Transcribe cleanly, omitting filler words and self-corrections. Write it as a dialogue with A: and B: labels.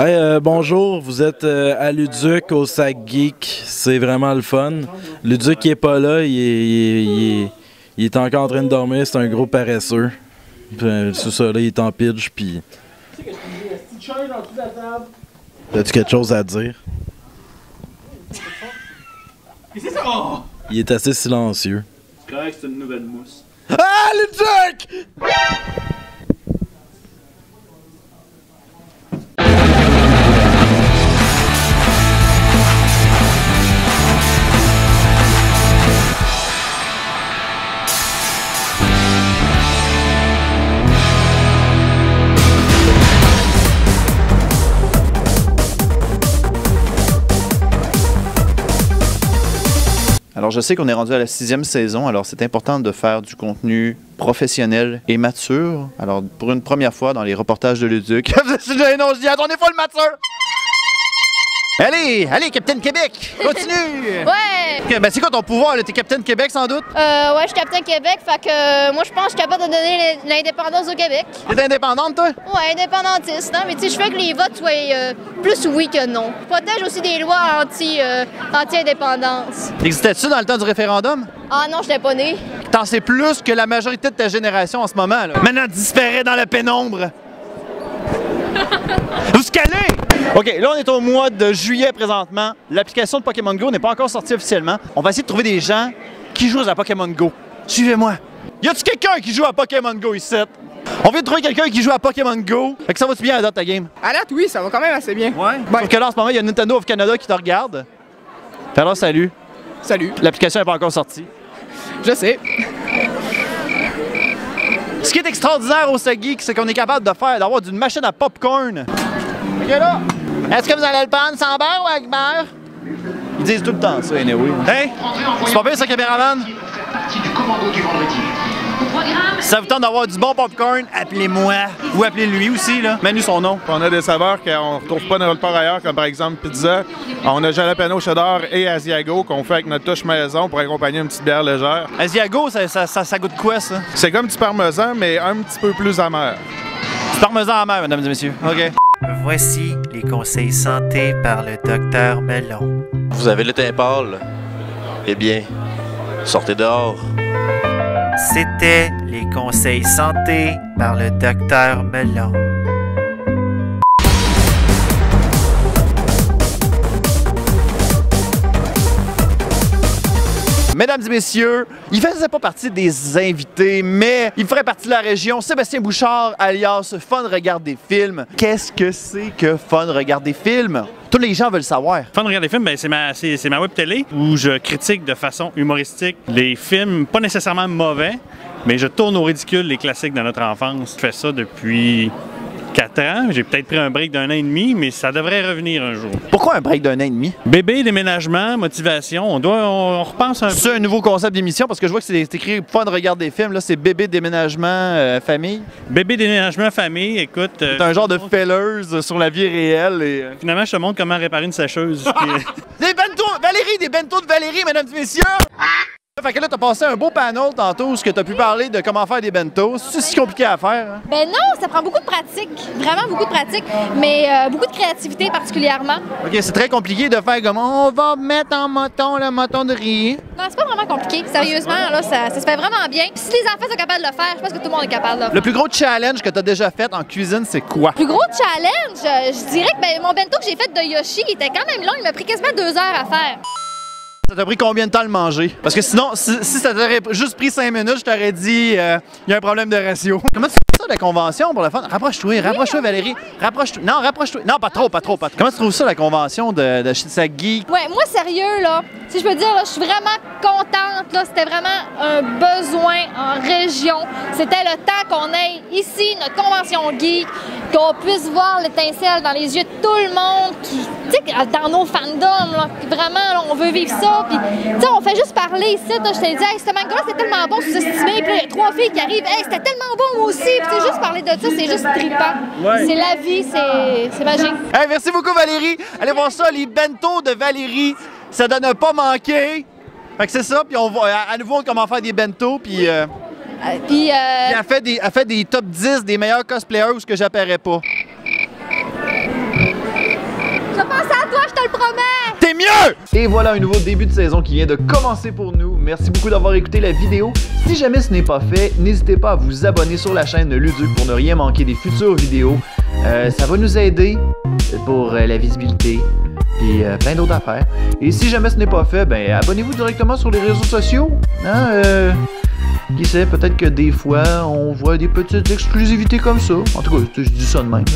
A: Hey, bonjour, vous êtes à Luduc au Sac Geek, c'est vraiment le fun. Luduc il est pas là, il est encore en train de dormir, c'est un gros paresseux. C'est ça, là, il est en pitch, puis... As-tu quelque chose à dire?
B: C'est ça! Oh!
A: Il est assez silencieux.
B: C'est correct, c'est une nouvelle mousse.
A: Ah, Luduc!
C: Alors, je sais qu'on est rendu à la 6e saison, alors c'est important de faire du contenu professionnel et mature. Alors, pour une première fois dans les reportages de Luduc... non, je dis, attendez pas le mature! Allez, allez, Capitaine Québec, continue!
D: Ouais!
C: Ben, c'est quoi ton pouvoir, là? T'es Capitaine Québec, sans doute?
D: Ouais, je suis Capitaine Québec, fait que moi, je pense que je suis capable de donner l'indépendance au Québec.
C: T'es indépendante, toi?
D: Ouais, indépendantiste, non? Mais tu sais, je fais que les votes soient plus oui que non. Je protège aussi des lois anti-indépendance.
C: Existais-tu dans le temps du référendum?
D: Ah non, je n'étais pas née.
C: T'en sais plus que la majorité de ta génération en ce moment, là. Maintenant, disparaît dans la pénombre. Vous se calez! OK, là, on est au mois de juillet présentement. L'application de Pokémon Go n'est pas encore sortie officiellement. On va essayer de trouver des gens qui jouent à Pokémon Go. Suivez-moi. Y a-tu quelqu'un qui joue à Pokémon Go ici? On vient de trouver quelqu'un qui joue à Pokémon Go. Fait que ça va-tu bien à date ta game?
E: À date, oui, ça va quand même assez bien.
C: Ouais. Sauf que là, en ce moment, il y a Nintendo of Canada qui te regarde. Fait alors, salut.
E: Salut.
C: L'application n'est pas encore sortie.
E: Je sais.
C: Ce qui est extraordinaire au Geek, c'est qu'on est capable d'avoir d'une machine à popcorn. OK, là. Est-ce que vous allez le prendre sans beurre ou avec beurre? Ils disent tout le temps ça, anyway. Hey! C'est pas bien ça, caméraman? Si ça vous tente d'avoir du bon popcorn, appelez-moi. Ou appelez-lui aussi, là. Mets-nous son nom.
F: On a des saveurs qu'on ne retrouve pas nulle part ailleurs, comme par exemple pizza. On a jalapeno cheddar et asiago qu'on fait avec notre touche maison pour accompagner une petite bière légère.
C: Asiago, ça goûte quoi, ça?
F: C'est comme du parmesan, mais un petit peu plus amer.
C: Du parmesan amer, mesdames et messieurs. OK.
G: Voici les conseils santé par le Dr Melon.
H: Vous avez le teint pâle? Eh bien, sortez dehors.
G: C'était les conseils santé par le Dr Melon.
C: Mesdames et messieurs, il faisait pas partie des invités, mais il ferait partie de la région. Sébastien Bouchard, alias Fun Regarde des films. Qu'est-ce que c'est que Fun Regarde des films? Tous les gens veulent savoir.
B: Fun Regarde des films, ben, c'est ma web télé où je critique de façon humoristique les films, pas nécessairement mauvais, mais je tourne au ridicule les classiques de notre enfance. Je fais ça depuis 4 ans. J'ai peut-être pris un break d'1 an et demi, mais ça devrait revenir un jour.
C: Pourquoi un break d'1 an et demi?
B: Bébé, déménagement, motivation, on repense un peu.
C: C'est un nouveau concept d'émission parce que je vois que c'est écrit Fun Regarde des films. Là, c'est bébé, déménagement, famille.
B: Bébé, déménagement, famille, écoute...
C: c'est un genre de fellers sur la vie réelle. Et,
B: Finalement, je te montre comment réparer une sécheuse.
C: Des bentos! Valérie, des bentos de Valérie, mesdames et messieurs! Fait que là, t'as passé un beau panel tantôt où t'as pu parler de comment faire des bentos. C'est si compliqué à faire? Hein?
D: Ben non, ça prend beaucoup de pratique, vraiment beaucoup de pratique, mais beaucoup de créativité particulièrement.
C: OK, c'est très compliqué de faire comme on va mettre en moton le moton de riz.
D: Non, c'est pas vraiment compliqué. Sérieusement, là, ça se fait vraiment bien. Puis si les enfants sont capables de le faire, je pense que tout le monde est capable de le faire.
C: Le plus gros challenge que t'as déjà fait en cuisine, c'est quoi?
D: Le plus gros challenge, je dirais que mon bento que j'ai fait de Yoshi, il était quand même long. Il m'a pris quasiment 2 heures à faire.
C: Ça t'a pris combien de temps le manger? Parce que sinon, si ça t'aurait juste pris 5 minutes, je t'aurais dit il y a un problème de ratio. Comment tu trouves ça, la convention pour le fun? Rapproche-toi, rapproche-toi, Valérie. Rapproche-toi. Non, rapproche-toi. Non, pas trop, pas trop, pas trop. Comment tu trouves ça, la convention de Sac Geek?
D: Ouais, moi, sérieux, là, si je peux dire, là, je suis vraiment contente, là. C'était vraiment un besoin en région. C'était le temps qu'on ait ici notre convention geek, qu'on puisse voir l'étincelle dans les yeux de tout le monde, tu sais, dans nos fandoms, là, vraiment, là, on veut vivre ça. Puis, tu sais, on fait juste parler ici. Là, je te dis, hey, ce manga-là, c'était tellement bon, sous-estimé. Puis là, il y a 3 filles qui arrivent, hey, c'était tellement bon, moi aussi. Puis, tu sais, juste parler de ça, c'est juste trippant. Ouais. C'est la vie, c'est magique.
C: Hey, merci beaucoup, Valérie. Allez voir ça, les bentos de Valérie. Ça donne pas manquer. Fait que c'est ça, puis on va à nouveau comment faire des bentos, puis... Puis elle fait des top 10 des meilleurs cosplayers où ce que j'apparaîais pas. Seigneur! Et voilà un nouveau début de saison qui vient de commencer pour nous. Merci beaucoup d'avoir écouté la vidéo. Si jamais ce n'est pas fait, n'hésitez pas à vous abonner sur la chaîne Luduc pour ne rien manquer des futures vidéos. Ça va nous aider pour la visibilité et plein d'autres affaires. Et si jamais ce n'est pas fait, ben abonnez-vous directement sur les réseaux sociaux. Hein, qui sait, peut-être que des fois, on voit des petites exclusivités comme ça. En tout cas, je dis ça de même. Là,